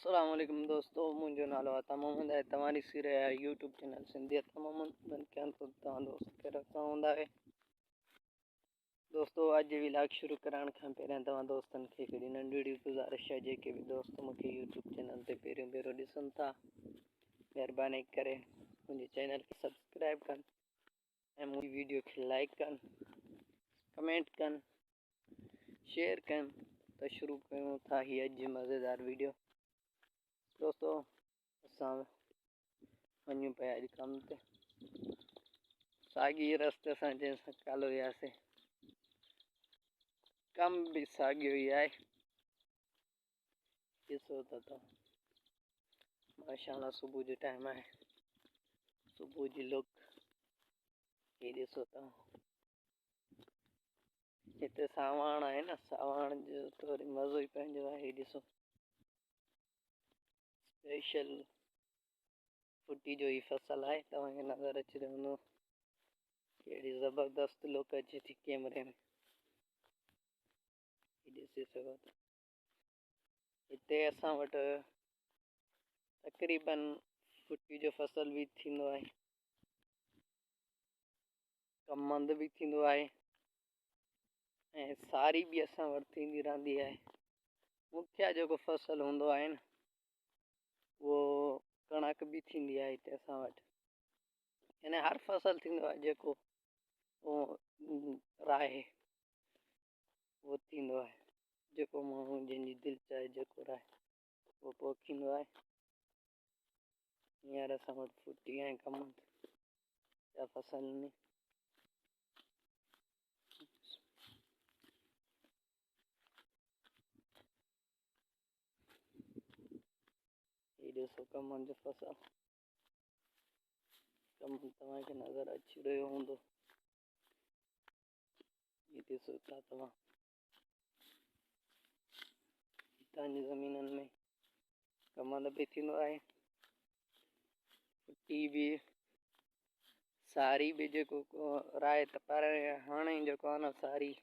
अस्सलाम वालेकुम दोस्तों, मुंहिंजो नालो आता मोहम्मद है। तव्हां ॾिसी रहिया आहियो यूट्यूब चैनल सिंधियत मोहम्मद बन तव्हां दोस्त कहिड़ा हूंदा आहे। दोस्तों, अॼु जी व्लॉग शुरू करण खां पहिरियों तव्हां दोस्तनि खे हिकिड़ी नंढड़ी गुज़ारिश है, जेके भी दोस्त मूंखे यूट्यूब चैनल ते पहिरियों भेरो ॾिसनि था, महिरबानी करे मुंहिंजे चैनल खे सब्सक्राइब कनि ऐं मुंहिंजी वीडियो खे लाइक कनि, कमेंट कनि, शेयर कनि। तो शुरू कयूं था ही अॼु जी मज़ेदार वीडियो। दोस्तों, असां वञूं पिया अॼु कम ते, साॻी रस्ते सां जंहिंसां काल्ह वियासीं, कम भी साॻियो ई आहे। ॾिसो था तव्हां, माशाअल्लाह सुबुह जो टाइम आहे, सुबुह जी लुक ही ॾिसो तव्हां। हिते सावण आहे न, सावण जो त वरी मज़ो ई पंहिंजो आहे। ॾिसो, स्पेशल फुटी जो ही फसल आहे, तव्हांखे नज़र अची रहियो हूंदो कहिड़ी ज़बरदस्त लुक अचे थी कैमरे में, ॾिसी सघो था। हिते असां वटि तक़रीबन फुटी जो फसल भी थींदो आहे, कमंद भी थींदो आहे ऐं सारी भी असां वटि थींदी रहंदी आहे। मुख्य जेको फसल हूंदो आहे न, वो कणक भी थींदी आहे हिते असां वटि। यानी हर फसल थींदो आहे जेको राहे वो थींदो आहे, जेको माण्हू जंहिंजी दिलि चाहे जेको राहे वो पोखींदो आहे। हींअर असां वटि फुटी ऐं कमंद जा फसल में ही ॾिसो कमंद जो फसल, कमंद तव्हांखे नज़र अची रहियो हूंदो, ही ॾिसो था तव्हां। तव्हांजी ज़मीननि में कमंद भी थींदो आहे, फुटी भी, सारी भी जेको राहे त, पर हाणे जेको आहे न सारी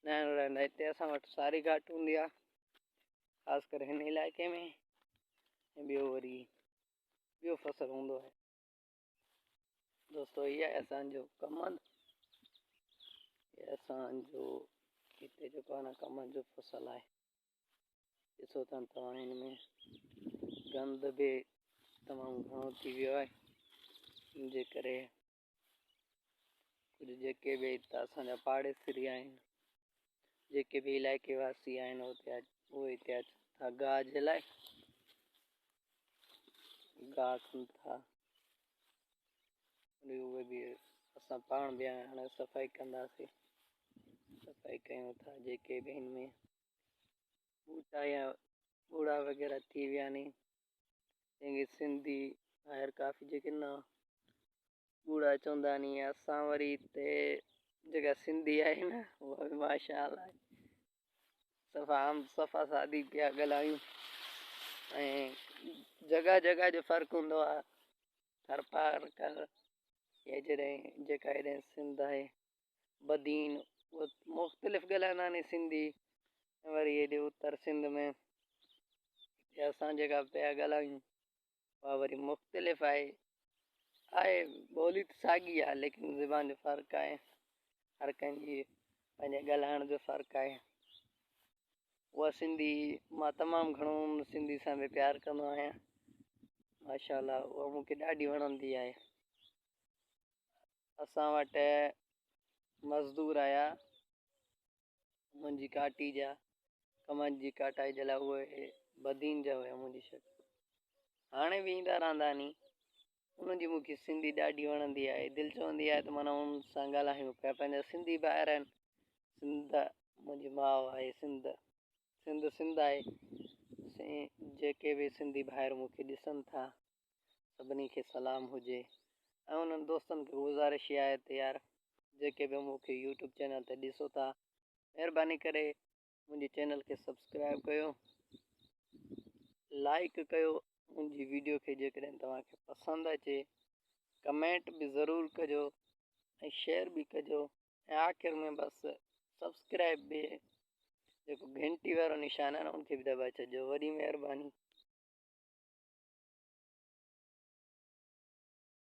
न रहंदा हिते असां वटि, सारी घटि हूंदी आहे ख़ासि करे हिन इलाइक़े में। ऐं ॿियो वरी ॿियो फसल हूंदो आहे। दोस्तों, ये आहे असांजो कमंद, ये असांजो हिते जेको आहे न कमंद जो फसल आहे। ॾिसो था तव्हां, हिन में गंद भी तमामु घणो थी वियो आहे, जंहिंजे करे कुझु जेके भी हितां असांजा पाड़ेसरी आहिनि, जेके भी इलाइक़े वासी आहिनि, उहे हिते अचनि था गाह जे लाइ, गाह कनि था। उहे भी असां पाण भी हाणे सफ़ाई कंदासीं, सफ़ाई कयूं था। जेके भी हिन में बूटा या ॿूड़ा वग़ैरह थी विया आहिनि, जंहिंखे सिंधी ॿाहिरि काफ़ी जेके न ॿूड़ा चवंदा नी, असां वरी हिते जेका सिंधी आहे न, उहा बि माशाअल्लाह सफ़ा सादी पिया ॻाल्हायूं। ऐं जॻह जॻह जो फ़र्क़ु हूंदो आहे, हर पार कर ये जॾहिं जेका हेॾे सिंध आहे बदीन, उहो मुख़्तलिफ़ ॻाल्हाईंदा आहिनि सिंधी। वरी हेॾे उत्तर सिंध में असां जेका पिया ॻाल्हायूं उहा वरी मुख़्तलिफ़ आहे। ॿोली त साॻी आहे, लेकिन ज़बान जो फ़र्क़ु आहे, हर कंहिंजी पंहिंजे ॻाल्हाइण जो फ़र्क़ु आहे। उहा सिंधी मां तमामु घणो सिंधी सां बि प्यारु कंदो आहियां, माशाअल्लाह उहा मूंखे ॾाढी वणंदी आहे। असां वटि मज़दूर आया मुंहिंजी काटी जा, कमंद जी काटाई जे लाइ, उहे बदीन जा हुया मुंहिंजी शक। हाणे बि ईंदा रहंदा नी, उन्हनि जी मूंखे सिंधी ॾाढी वणंदी आहे, दिलि चवंदी आहे त माना उन्हनि सां ॻाल्हायूं पिया। पंहिंजा सिंधी ॿाहिरि आहिनि, सिंध मुंहिंजी माउ आहे, सिंध आहे। जेके भी सिंधी भाइर मूंखे ॾिसनि था, सभिनी खे सलाम हुजे। ऐं उन्हनि दोस्तनि खे गुज़ारिश इहा आहे त यार, जेके भी मूंखे यूट्यूब चैनल ते ॾिसो था, महिरबानी करे मुंहिंजे चैनल खे सब्सक्राइब कयो, लाइक कयो मुंहिंजी वीडियो खे। जेकॾहिं तव्हांखे पसंदि अचे, कमेंट भी ज़रूरु कजो ऐं शेयर भी कजो। ऐं आख़िर में बसि सब्सक्राइब भी, जेको घंटी वारो निशान आहे न, उनखे बि दॿाए छॾिजो। वॾी महिरबानी।